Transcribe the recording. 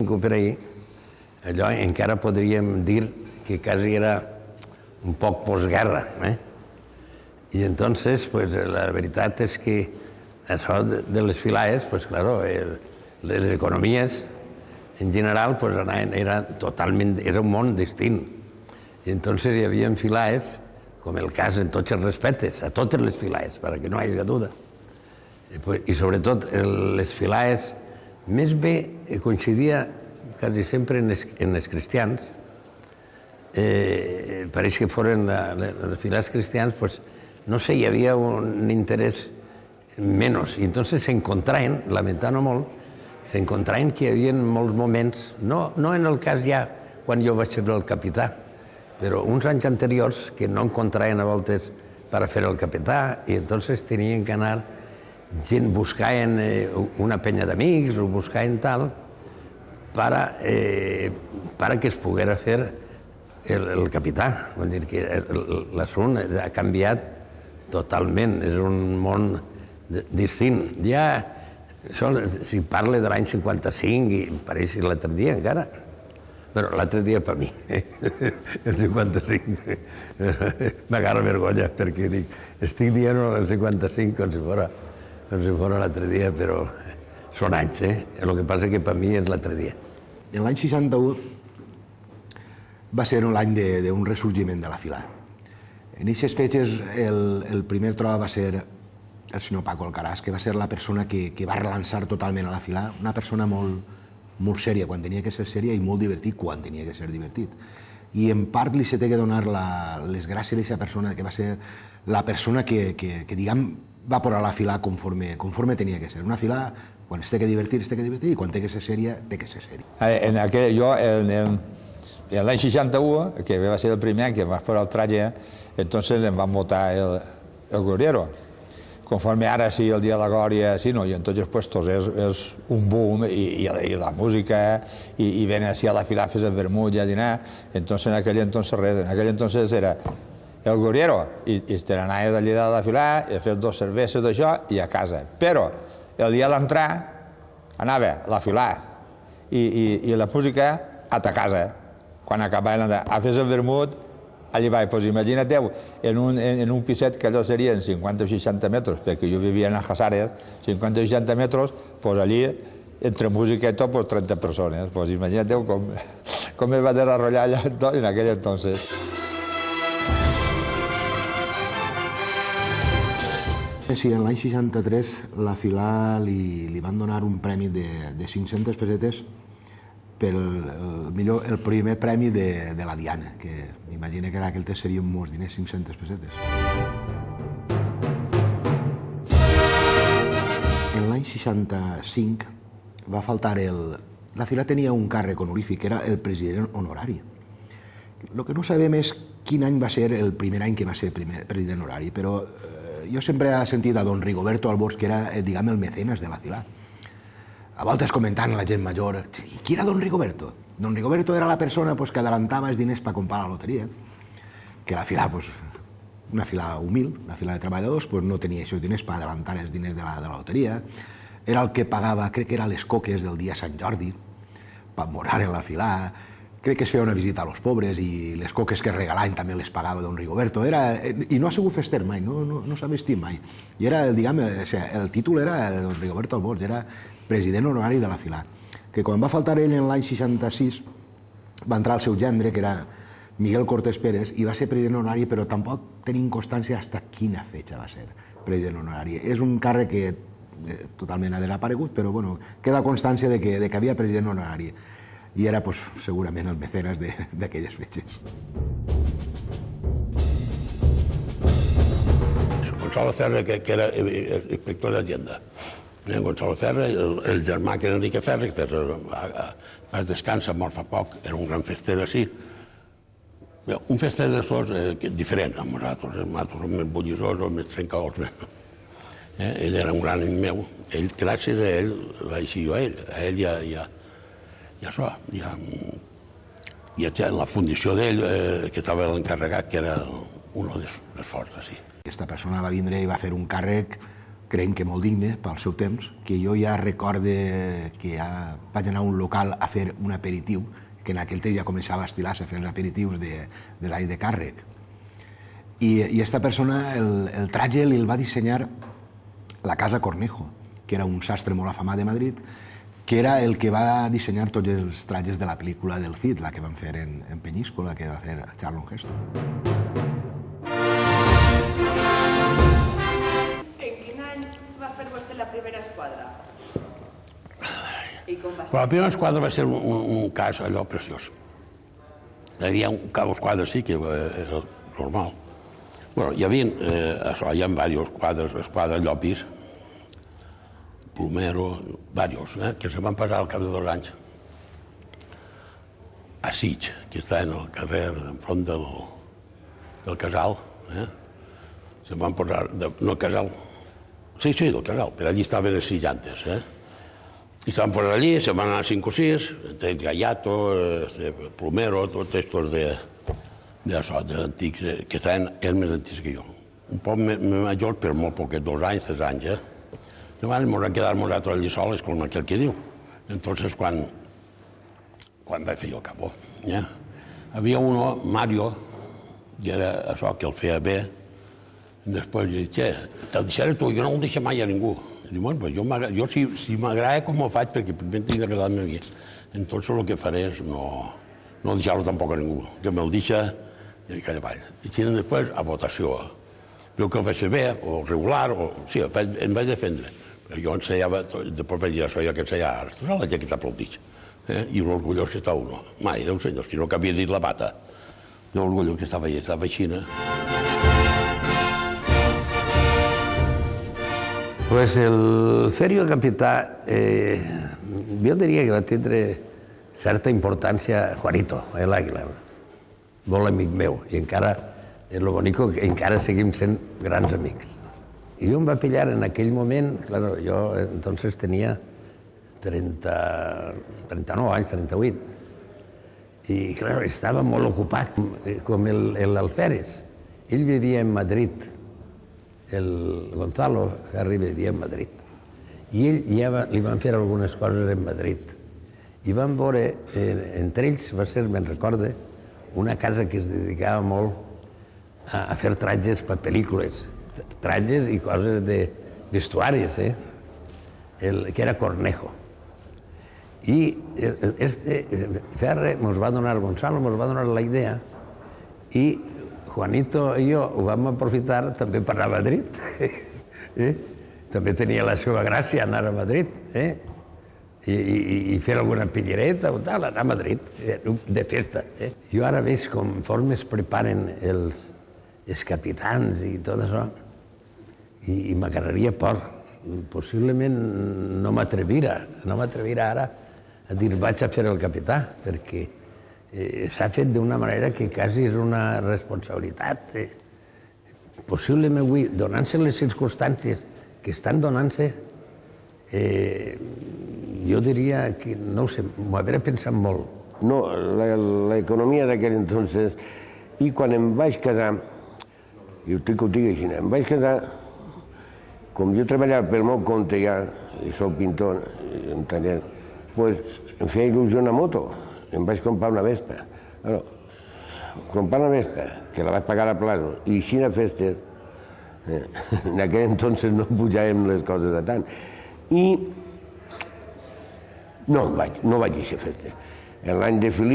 Per ahir, allò encara podríem dir que quasi era un poc postguerra. I entonces, la veritat és que això de les filaes, les economies en general era un món distint. I entonces hi havia filaes, com el cas en tots els respectes, a totes les filaes, perquè no hi hagi duda. I sobretot les filaes més bé coincidia quasi sempre en els cristians. Pareix que foren les filaes cristians, no sé, hi havia un interès menys. I entonces s'encontraven, lamentant-ho molt, s'encontraven que hi havia molts moments, no en el cas ja quan jo vaig ser el capità, però uns anys anteriors que no encontraven a voltes per a fer el capità i entonces tenien que anar gent buscaven una penya d'amics o buscaven tal para que es poguera fer el capità. Vull dir que l'assumpte ha canviat totalment, és un món distint. Ja, si parla de l'any 55, i pareix l'altre dia encara, però l'altre dia per mi, el 55, m'agarra vergonya, perquè dic, estic dient el 55 com si fora l'altre dia, però són anys, El que passa que per mi és l'altre dia. En l'any 61 va ser l'any d'un ressorgiment de la filà. En aquestes fetges el primer troba va ser el senyor Paco Alcaraz, que va ser la persona que va relançar totalment a la filà, una persona molt sèria quan tenia que ser sèria i molt divertit quan tenia que ser divertit. I en part li s'ha de donar les gràcies a aquesta persona, que va ser la persona que diguem, va posar la filà conforme tenia que ser. Una filà, quan es té que divertir, i quan té que ser sèria, té que ser sèria. Jo, en l'any 61, que va ser el primer any que em vaig posar el traje, entonces em van votar el gloriero. Conforme ara sí, el dia de la glòria, sí, no, i en tots els puestos és un boom, i la música, i ven així a la filà, fes el vermut i a dinar, entonces en aquell entonces res, en aquell entonces era el gloriero, i te n'anaves allà de la filà, i fes 2 cerveses d'això, i a casa. Però el dia d'entrar anava la filà i la música a ta casa. Quan acabaven a fer el vermut, allà vaig. Doncs imagina't en un piset que allò serien 50 o 60 metres, perquè jo vivia en Aljasares, 50 o 60 metres, doncs allí, entre música i tot, 30 persones. Doncs imagina't com es va desarrollar allà en aquell entonces. Sí, en l'any 63 la filà li van donar un premi de 500 pessetes per el primer premi de la Diana, que m'imagino que aquell serien molts diners, 500 pessetes. En l'any 65 va faltar la filà tenia un càrrec honorífic, que era el president honorari. El que no sabem és quin any va ser el primer any que va ser president honorari, però jo sempre he sentit a don Rigoberto Albors, que era, diguem, el mecenes de la filà. A voltes comentant a la gent major, qui era don Rigoberto? Don Rigoberto era la persona que adelantava els diners per comprar la loteria, que la filà, una filà humil, una filà de treballadors, no tenia aquests diners per adelantar els diners de la loteria, era el que pagava, crec que era les coques del dia Sant Jordi, per morar en la filà, crec que es feia una visita a los pobres i les coques que regalaven també les pagava don Rigoberto. I no ha sigut fester mai, no s'ha vestit mai. I era, diguem, el títol era don Rigoberto Albors, era president honorari de la filà. Que quan va faltar ell en l'any 66 va entrar el seu gendre, que era Miguel Cortés Pérez, i va ser president honorari, però tampoc tenim constància fins a quina fetge va ser president honorari. És un càrrec que totalment ha desaparegut, però queda constància de que havia president honorari. I era segurament el mecenes d'aquelles fetges. Gonzalo Ferra, que era inspector d'Hacienda. Gonzalo Ferra, el germà que era Enrique Ferra, que per descansa, mort fa poc, era un gran fester així. Un fester d'aixòs diferent amb nosaltres. Nosaltres som més bullissors o més trencadors. Ell era un gran amic meu. Gràcies a ell vaig ser jo a ell. A ell i això, i la fundació d'ell, que estava l'encarregat, que era un dels forts, sí. Aquesta persona va vindre i va fer un càrrec creiem que molt digne pel seu temps, que jo ja recorde que ja vaig anar a un local a fer un aperitiu, que en aquell temps ja començava a estilar-se a fer els aperitius de l'any de càrrec. I aquesta persona, el traje li el va dissenyar la Casa Cornejo, que era un sastre molt afamat de Madrid, que era el que va dissenyar tots els trajes de la pel·lícula del Cid, la que van fer en Peñíscola, que va fer Charlton Heston. En quin any va fer vostè la primera esquadra? I com va ser? La primera esquadra va ser un cas allò preciós. Hi havia un cap esquadra, sí, que era normal. Bueno, hi havia diversos esquadres Llopis, Plomero, diversos, que se van passar al cap de 2 anys a Sitges, que està en el carrer enfront del Casal. Se van posar, no Casal, sí, del Casal, però allí estaven els sitjantes. I se van posar allí, se van anar 5 o 6, entre Gallato, Plomero, tots estos antics, que eren més antics que jo. Un poc més majors, però molt poquet, 2 anys, 3 anys. Llavors ens vam quedar nosaltres allí sols, com aquell que diu. Entonces, quan vaig fer jo el capó, havia uno, Mario, i era això, que el feia bé. Després jo dic, te'l deixaré tu, jo no ho deixo mai a ningú. Dic, bueno, jo si m'agrada com ho faig, perquè primer tinc d'agradar-me bé. Entonces el que faré és no deixar-lo tampoc a ningú, que me'l deixa i calla avall. I després, a votació. Veu que el vaig fer bé, o regular, o sí, em vaig defendre. Però jo enseiava, després vaig dir això, jo que enseiava ara. Tu saps la jaqueta plotix? I l'orgullós que està uno. Mai, Déu senyor, si no que havia dit la bata. L'orgullós que estava allà, estava així. Pues el Ferio capità, jo diria que va tindre certa importància Juanito, l'Àguila, molt amic meu, i encara, és lo bonico que encara seguim sent grans amics. I jo em va pillar en aquell moment, claro, jo entonces tenia 39 anys, 38, i claro, estava molt ocupat, com l'Alférez. Ell vivia en Madrid, el Gonzalo Ferri vivia en Madrid, i ell ja li van fer algunes coses en Madrid. I van veure, entre ells va ser, me'n recorde, una casa que es dedicava molt a fer tratges per pel·lícules, tratges i coses de vestuaris, que era Cornejo. I Ferre ens va donar, Gonzalo ens va donar la idea, i Juanito i jo ho vam aprofitar també per anar a Madrid. També tenia la seva gràcia anar a Madrid, i fer alguna pillereta o tal, anar a Madrid, de festa. Jo ara veig conforme es preparen els capitans i tot això, i m'agarraria por. Possiblement no m'atrevira ara a dir vaig a fer el capità, perquè s'ha fet d'una manera que quasi és una responsabilitat. Possiblement avui, donant-se les circumstàncies que estan donant-se, jo diria que, no ho sé, m'ho hauré pensat molt. No, l'economia d'aquell entonces, i quan em vaig casar, i ho dic així, em vaig casar, com jo treballava pel meu compte ja, i soc pintor, en taller, doncs em feia il·lusió una moto, em vaig comprar una Vespa. Comprar una Vespa, que la vaig pagar a plazo, i així a festes, en aquell entonces no pujàvem les coses a tant. I no vaig a fer festes. L'any de Felip